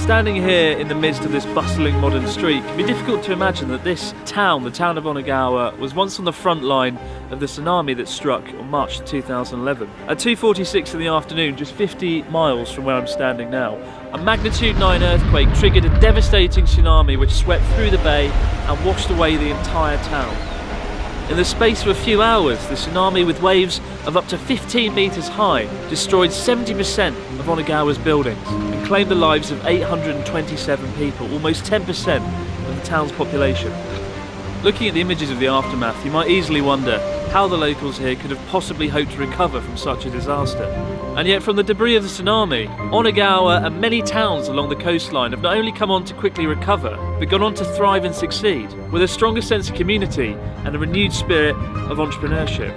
Standing here in the midst of this bustling modern street, it can be difficult to imagine that this town, the town of Onagawa, was once on the front line of the tsunami that struck on March 2011. At 2:46 in the afternoon, just 50 miles from where I'm standing now, a magnitude 9 earthquake triggered a devastating tsunami which swept through the bay and washed away the entire town. In the space of a few hours, the tsunami, with waves of up to 15 metres high, destroyed 70% of Onagawa's buildings and claimed the lives of 827 people, almost 10% of the town's population. Looking at the images of the aftermath, you might easily wonder how the locals here could have possibly hoped to recover from such a disaster. And yet, from the debris of the tsunami, Onagawa and many towns along the coastline have not only come on to quickly recover, but gone on to thrive and succeed, with a stronger sense of community and a renewed spirit of entrepreneurship.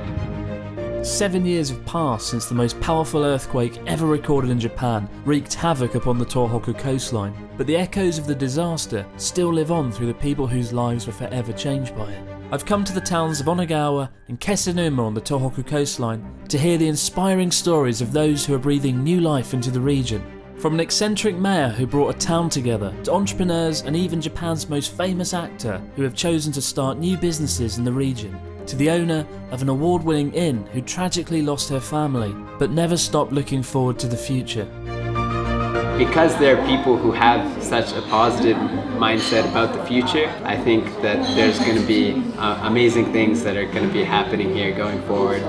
7 years have passed since the most powerful earthquake ever recorded in Japan wreaked havoc upon the Tohoku coastline, but the echoes of the disaster still live on through the people whose lives were forever changed by it. I've come to the towns of Onagawa and Kesennuma on the Tohoku coastline to hear the inspiring stories of those who are breathing new life into the region. From an eccentric mayor who brought a town together, to entrepreneurs and even Japan's most famous actor who have chosen to start new businesses in the region, to the owner of an award-winning inn who tragically lost her family but never stopped looking forward to the future. Because there are people who have such a positive mindset about the future, I think that there's going to be amazing things that are going to be happening here going forward.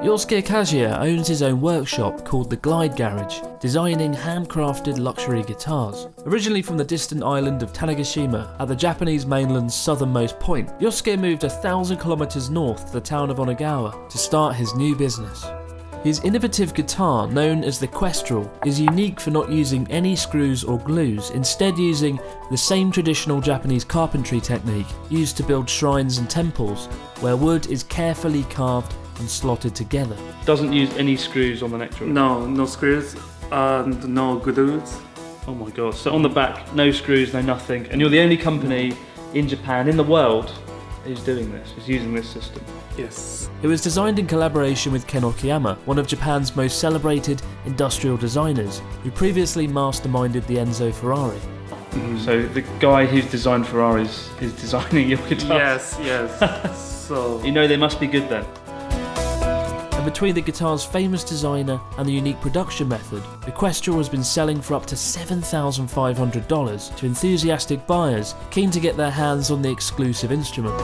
Yosuke Kazuya owns his own workshop called the Glide Garage, designing handcrafted luxury guitars. Originally from the distant island of Tanegashima at the Japanese mainland's southernmost point, Yosuke moved 1,000 kilometers north to the town of Onagawa to start his new business. His innovative guitar, known as the Questrel, is unique for not using any screws or glues, instead using the same traditional Japanese carpentry technique used to build shrines and temples, where wood is carefully carved and slotted together. Doesn't use any screws on the neck joint? No screws and no glues. Oh my god, so on the back, no screws, no nothing, and you're the only company in Japan, in the world, who's doing this, who's using this system? Yes. It was designed in collaboration with Ken Okuyama, one of Japan's most celebrated industrial designers, who previously masterminded the Enzo Ferrari. Mm-hmm. So the guy who's designed Ferraris is designing your guitars? Yes. So you know they must be good then. And between the guitar's famous designer and the unique production method, the Questrel has been selling for up to $7,500 to enthusiastic buyers keen to get their hands on the exclusive instrument.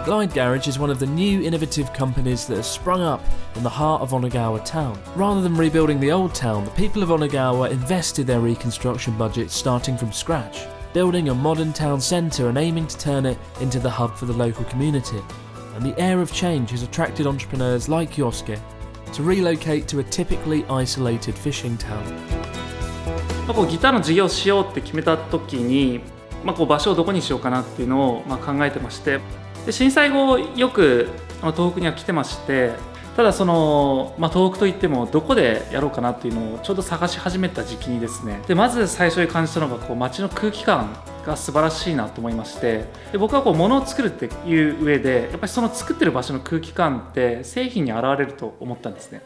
Glide Garage is one of the new innovative companies that has sprung up in the heart of Onagawa town. Rather than rebuilding the old town, the people of Onagawa invested their reconstruction budget starting from scratch, building a modern town centre and aiming to turn it into the hub for the local community. And the air of change has attracted entrepreneurs like Yosuke to relocate to a typically isolated fishing town. ギターの事業をしようって決めた時に、場所をどこにしようかなっていうのを考えてまして、で震災後よく東北には来てまして、ただ東北といってもどこでやろうかなっていうのをちょうど探し始めた時期にですね、でまず最初に感じたのが街の空気感が素晴らしいなと思いまして、で僕は物を作るっていう上でやっぱりその作ってる場所の空気感って製品に現れると思ったんですね。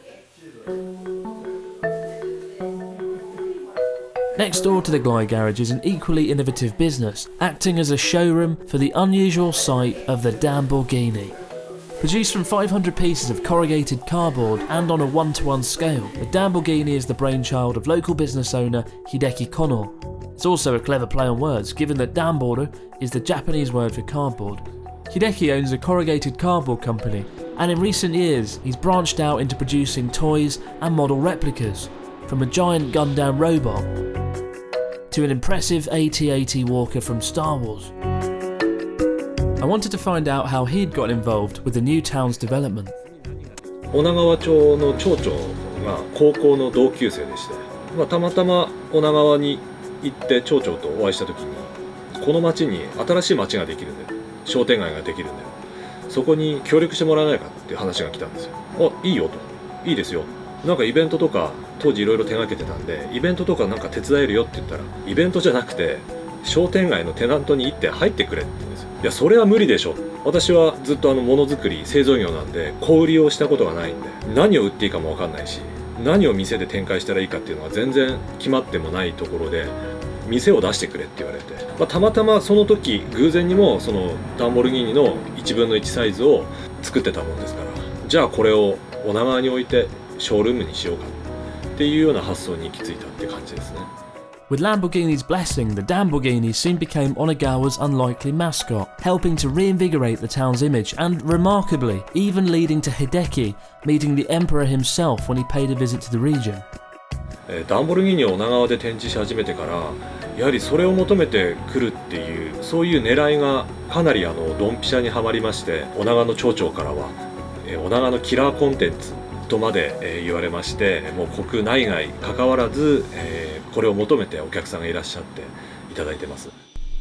Next door to the Glide Garage is an equally innovative business, acting as a showroom for the unusual sight of the Daimbo Gini. Produced from 500 pieces of corrugated cardboard and on a one-to-one scale, the Daimbo Gini is the brainchild of local business owner Hideki Kono. It's also a clever play on words, given that Danboru is the Japanese word for cardboard. Hideki owns a corrugated cardboard company, and in recent years he's branched out into producing toys and model replicas, from a giant Gundam robot to an impressive AT-AT walker from Star Wars. I wanted to find out how he'd got involved with the new town's development. 女川町の町長が高校の同級生でして、たまたま女川に行って町長とお会いした時に、この町に新しい町ができるんだよ、商店街ができるんだよ、そこに協力してもらえないかっていう話が来たんですよ。あ、いいよと、いいですよ、なんかイベントとか当時いろいろ手がけてたんで、イベントとかなんか手伝えるよって言ったら、イベントじゃなくて商店街のテナントに行って入ってくれって言うんですよ。いや、それは無理でしょ。私はずっとものづくり製造業なんで、小売りをしたことがないんで、何を売っていいかも分かんないし、何を店で展開したらいいかっていうのは全然決まってもないところで、店を出してくれって言われて、たまたまその時偶然にもそのダンボルギーニの1分の1サイズを作ってたもんですから、じゃあこれを女川に置いてショールームにしようかっていうような発想に行き着いたって感じですね。With Lamborghini's blessing, the Lamborghini soon became Onagawa's unlikely mascot, helping to reinvigorate the town's image and, remarkably, even leading to Hideki meeting the emperor himself when he paid a visit to the region. ダンボルギーニを女川で展示し始めてから、やはりそれを求めてくるっていう、そういう狙いがかなりドンピシャにはまりまして、女川の町長からは女川のキラーコンテンツとまで言われまして、もう国内外関わらずこれを求めてお客さんがいらっしゃっていただいてます。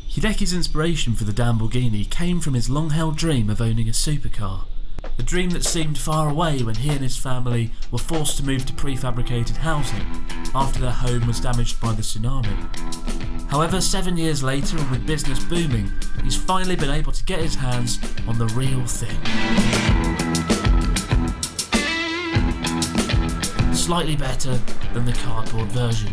Hideki's inspiration for the Lamborghini came from his long-held dream of owning a supercar. A dream that seemed far away when he and his family were forced to move to prefabricated housing after their home was damaged by the tsunami. However, 7 years later, and with business booming, he's finally been able to get his hands on the real thing. Slightly better than the cardboard version.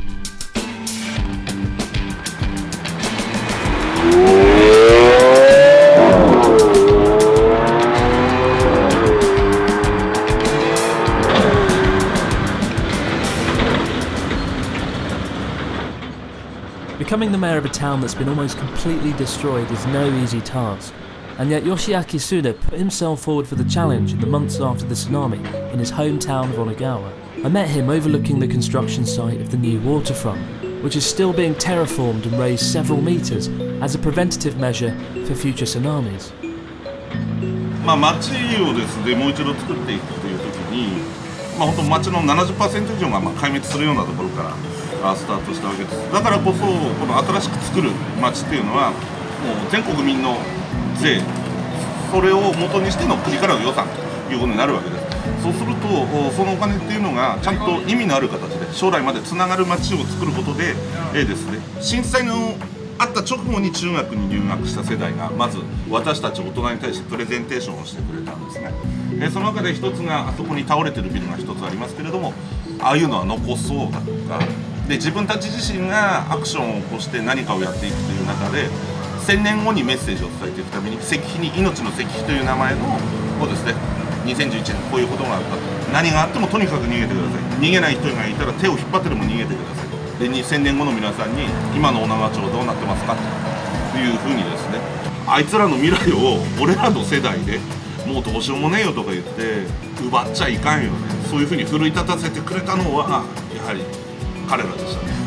Becoming the mayor of a town that's been almost completely destroyed is no easy task, and yet Yoshiaki Suda put himself forward for the challenge in the months after the tsunami in his hometown of Onagawa. I met him overlooking the construction site of the new waterfront, which is still being terraformed and raised several metres as a preventative measure for future tsunamis. 街をですね、もう一度作っていくという時に、本当街の 70% 以上が壊滅するようなところからスタートしたわけです。だからこそこの新しく作る街っていうのはもう全国民の税、それを元にしての国からの予算ということになるわけです。そうするとそのお金っていうのがちゃんと意味のある形で将来までつながる街を作ることで、ですね、震災のあった直後に中学に入学した世代がまず私たち大人に対してプレゼンテーションをしてくれたんですね。その中で一つがあそこに倒れてるビルが一つありますけれども、ああいうのは残そうだとかで、自分たち自身がアクションを起こして何かをやっていくという中で1000年後にメッセージを伝えていくために石碑に命の石碑という名前のそうですね、2011年こういうことがあったと、何があってもとにかく逃げてください、逃げない人がいたら手を引っ張ってでも逃げてくださいと。で2000年後の皆さんに今の女川町どうなってますかというふうにですね、あいつらの未来を俺らの世代でもうどうしようもねえよとか言って奪っちゃいかんよね、そういうふうに奮い立たせてくれたのはやはり彼らでしたね。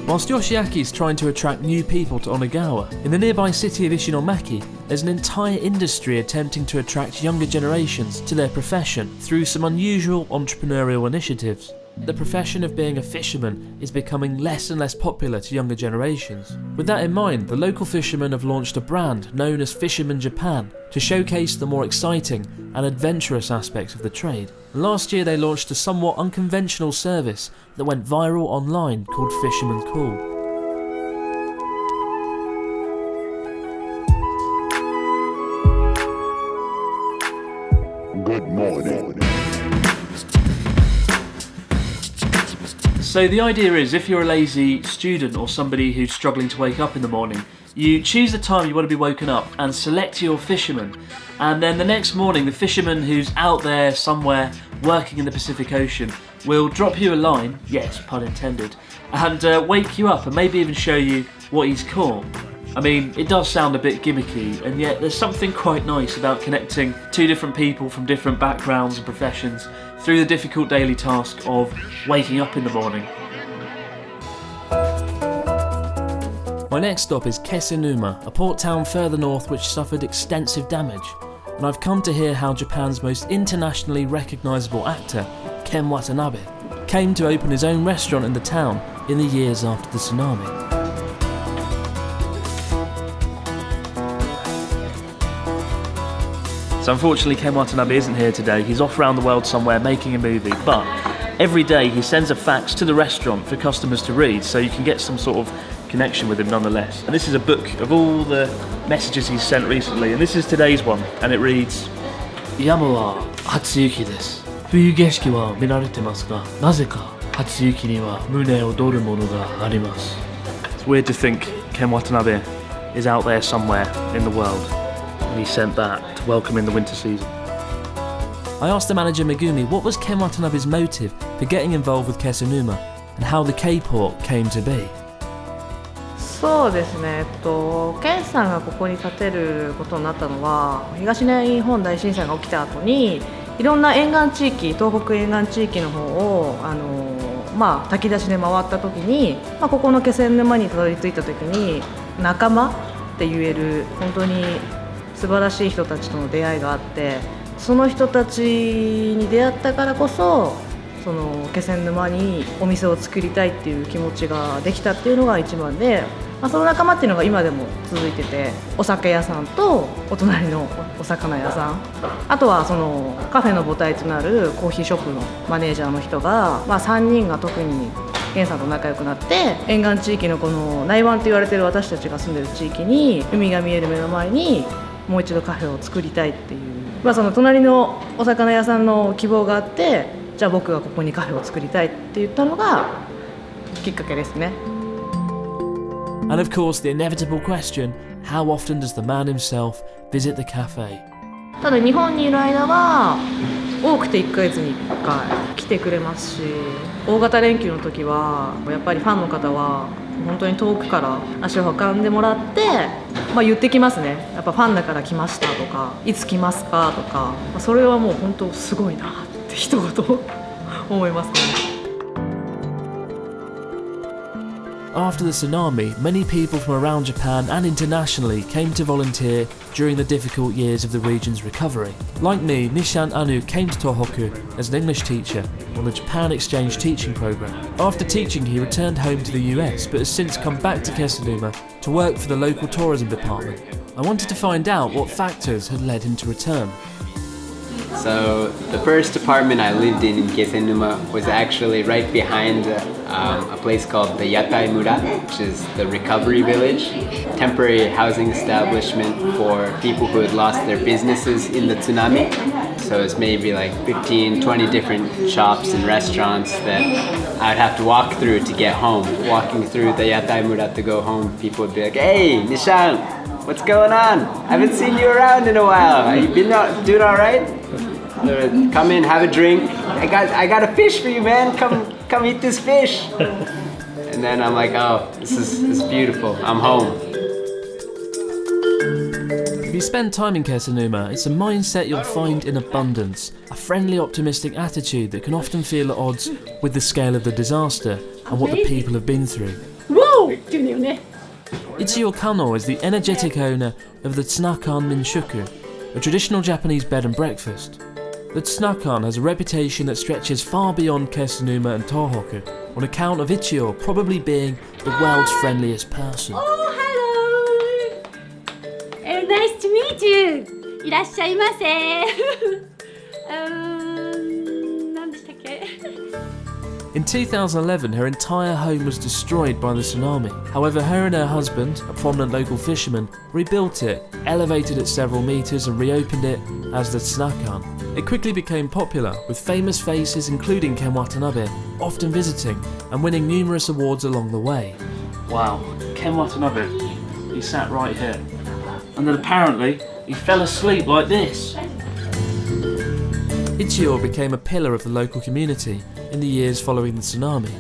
Whilst Yoshiaki is trying to attract new people to Onagawa, in the nearby city of Ishinomaki, there's an entire industry attempting to attract younger generations to their profession through some unusual entrepreneurial initiatives. The profession of being a fisherman is becoming less and less popular to younger generations. With that in mind, the local fishermen have launched a brand known as Fisherman Japan to showcase the more exciting and adventurous aspects of the trade. Last year they launched a somewhat unconventional service that went viral online called Fisherman Call. Good morning. So the idea is, if you're a lazy student or somebody who's struggling to wake up in the morning, you choose the time you want to be woken up and select your fisherman, and then the next morning the fisherman who's out there somewhere working in the Pacific Ocean will drop you a line, yes, pun intended, and wake you up and maybe even show you what he's caught. I mean, it does sound a bit gimmicky, and yet there's something quite nice about connecting two different people from different backgrounds and professions through the difficult daily task of waking up in the morning. My next stop is Kesennuma, a port town further north which suffered extensive damage, and I've come to hear how Japan's most internationally recognisable actor, Ken Watanabe, came to open his own restaurant in the town in the years after the tsunami. So unfortunately Ken Watanabe isn't here today. He's off around the world somewhere making a movie, but every day he sends a fax to the restaurant for customers to read, so you can get some sort of connection with him nonetheless. And this is a book of all the messages he's sent recently, and this is today's one, and it reads: 山は初雪です。冬景色は見られてますが、なぜか初雪には胸躍るものがあります。It's weird to think Ken Watanabe is out there somewhere in the world, and he sent that to welcome in the winter season. I asked the manager Megumi what was Ken Watanabe's motive for getting involved with Kesennuma and how the K-Port came to be. そうですね、ケンさんがここに建てることになったのは、東日本大震災が起きた後にいろんな沿岸地域、東北沿岸地域の方を炊き出しで回った時に、ここの気仙沼にたどり着いた時に仲間って言える本当に素晴らしい人たちとの出会いがあって、その人たちに出会ったからこそその気仙沼にお店を作りたいっていう気持ちができたっていうのが一番で、その仲間っていうのが今でも続いてて、お酒屋さんとお隣のお魚屋さん、あとはそのカフェの母体となるコーヒーショップのマネージャーの人が、3人が特にゲンさんと仲良くなって、沿岸地域のこの内湾と言われてる私たちが住んでる地域に海が見える目の前にもう一度カフェを作りたいっていう、その隣のお魚屋さんの希望があって、じゃあ僕がここにカフェを作りたいって言ったのがきっかけですね。And of course the inevitable question, how often does the man himself visit the cafe? ただ日本にいる間は多くて1ヶ月に1回来てくれますし、大型連休の時はやっぱりファンの方は本当に遠くから足を運んでもらって、言ってきますね。やっぱファンだから来ましたとか、いつ来ますかとか、それはもう本当すごいなって一言思いますね。After the tsunami, many people from around Japan and internationally came to volunteer during the difficult years of the region's recovery. Like me, Nishant came to Tohoku as an English teacher on the Japan Exchange teaching program. After teaching, he returned home to the US, but has since come back to Kesennuma to work for the local tourism department. I wanted to find out what factors had led him to return. So the first apartment I lived in Kesennuma was actually right behind a place called the Yatai Mura, which is the recovery village, temporary housing establishment for people who had lost their businesses in the tsunami. So it's maybe like 15, 20 different shops and restaurants that I'd have to walk through to get home. Walking through the Yatai Mura to go home, people would be like, "Hey, Nishant, what's going on? I haven't seen you around in a while. Have you been doing all right? Come in, have a drink. I got a fish for you, man. Come eat this fish." And then I'm like, oh, this is beautiful. I'm home. If you spend time in Kesennuma, it's a mindset you'll find in abundance, a friendly, optimistic attitude that can often feel at odds with the scale of the disaster and what the people have been through. Ichio Kano is the energetic owner of the Tsunakan Minshuku, a traditional Japanese bed and breakfast. The Tsunakan has a reputation that stretches far beyond Kesennuma and Tohoku, on account of Ichio probably being the world's friendliest person. Oh, hello! Nice to meet you! いらっしゃいませ。何でしたっけIn 2011, her entire home was destroyed by the tsunami. However, her and her husband, a prominent local fisherman, rebuilt it, elevated it several meters and reopened it as the Tsunakan. It quickly became popular, with famous faces including Ken Watanabe often visiting and winning numerous awards along the way. Wow, Ken Watanabe, he sat right here. And then apparently, he fell asleep like this. Ichio became a pillar of the local community in the years following the tsunami.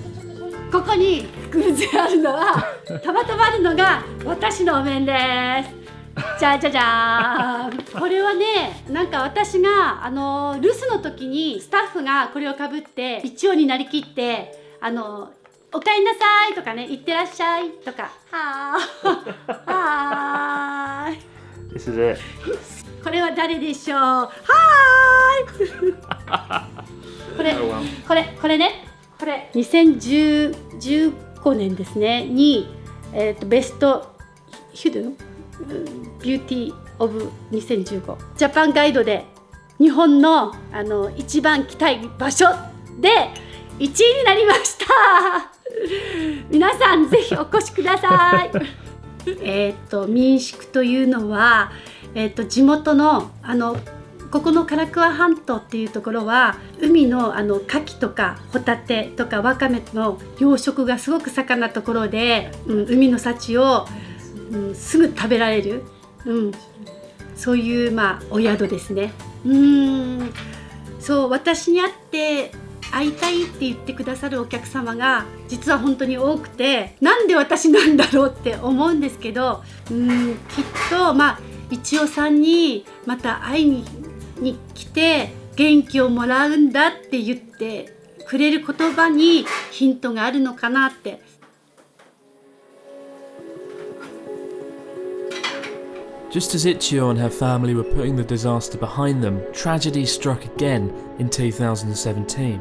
ここに偶然あるのは、たまたまあるのが私のお面です。じゃじゃじゃーん。これはね、なんか私が留守の時にスタッフがこれをかぶって一応になりきっておかえりなさいとかね、いってらっしゃいとか、はーい。This is it. これは誰でしょう。はーい。これね。これ2015年ですねに、ベストヒルビューティーオブ2015ジャパンガイドで日本の一番来たい場所で1位になりました皆さんぜひお越しください民宿というのは、地元のここの唐桑半島っていうところは海の牡蠣とかホタテとかワカメの養殖がすごく盛んなところで、海の幸を、すぐ食べられる、そういうお宿ですね。そう私に会いたいって言ってくださるお客様が実は本当に多くてなんで私なんだろうって思うんですけどきっと一応さんにまた会いに来て元気をもらうんだって言ってくれる言葉にヒントがあるのかなって。Just as Ichio and her family were putting the disaster behind them, tragedy struck again in 2017.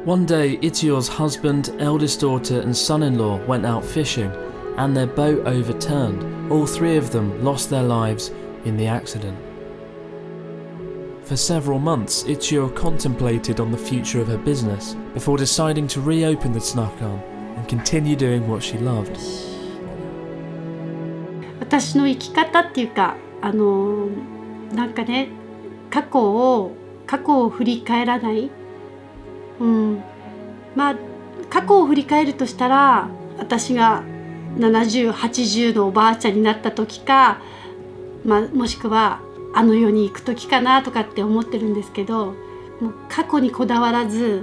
One day, Ichio's husband, eldest daughter and son-in-law went out fishing and their boat overturned. All three of them lost their lives in the accident. For several months, Ichio contemplated on the future of her business before deciding to reopen the Tsunakan and continue doing what she loved. 私の生き方っていうかなんかね過去を振り返らない、過去を振り返るとしたら私が70、80のおばあちゃんになった時か、もしくは世に行く時かなとかって思ってるんですけど、もう過去にこだわらず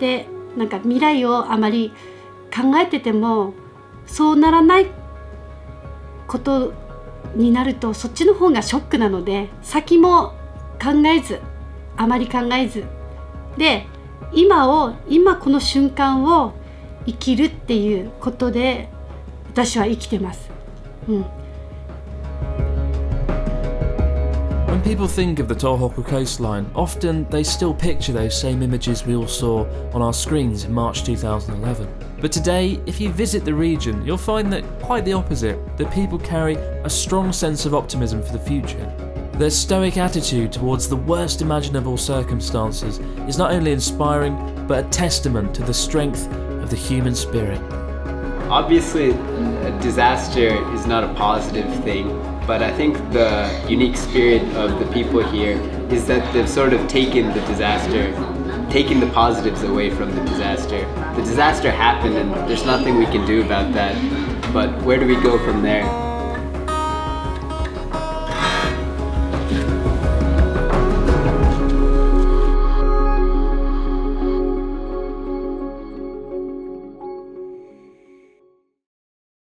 でなんか未来をあまり考えててもそうならないことになるとそっちの方がショックなので先もあまり考えずで今この瞬間を生きるっていうことで私は生きてます。When people think of the Tohoku coastline, often they still picture those same images we all saw on our screens in March 2011. But today, if you visit the region, you'll find that quite the opposite, that people carry a strong sense of optimism for the future. Their stoic attitude towards the worst imaginable circumstances is not only inspiring, but a testament to the strength of the human spirit. Obviously, a disaster is not a positive thing, but I think the unique spirit of the people here is that they've sort of taken the positives away from the disaster. The disaster happened and there's nothing we can do about that, but where do we go from there?